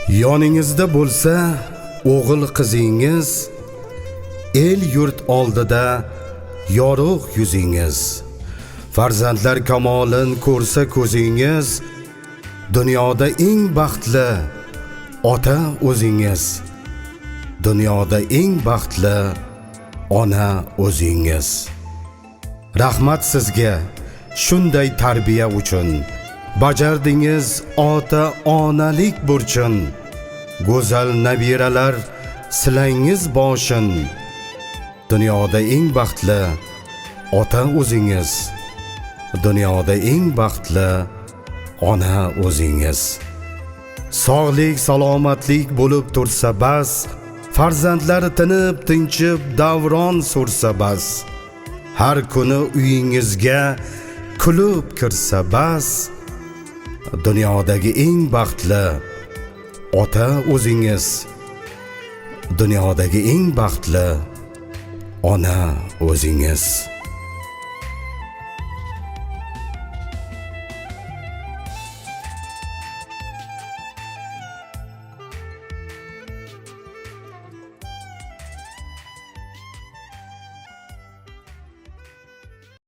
Yoningizda bo'lsa o'g'il qizingiz, el yurt oldida yorug' yuzingiz. Farzandlar kamolin ko'rsa ko'zingiz, dunyoda eng baxtli ota o'zingiz. Dunyoda eng baxtli ona o'zingiz. Rahmat sizga shunday tarbiya uchun. Bajardingiz ota onalik burchin. Go'zal nabiralar silangiz boshin. Dunyoda eng baxtli ota o'zingiz. Dunyoda eng baxtli ona o'zingiz. Sog'lik, salomatlik bo'lib tursa bas, farzandlar tinib, tinchib davron sursa bas. Har kuni uyingizga kulib kirsa bas. Dunyodagi eng baxtli ota o'zingiz. Dunyodagi eng baxtli ona o'zingiz.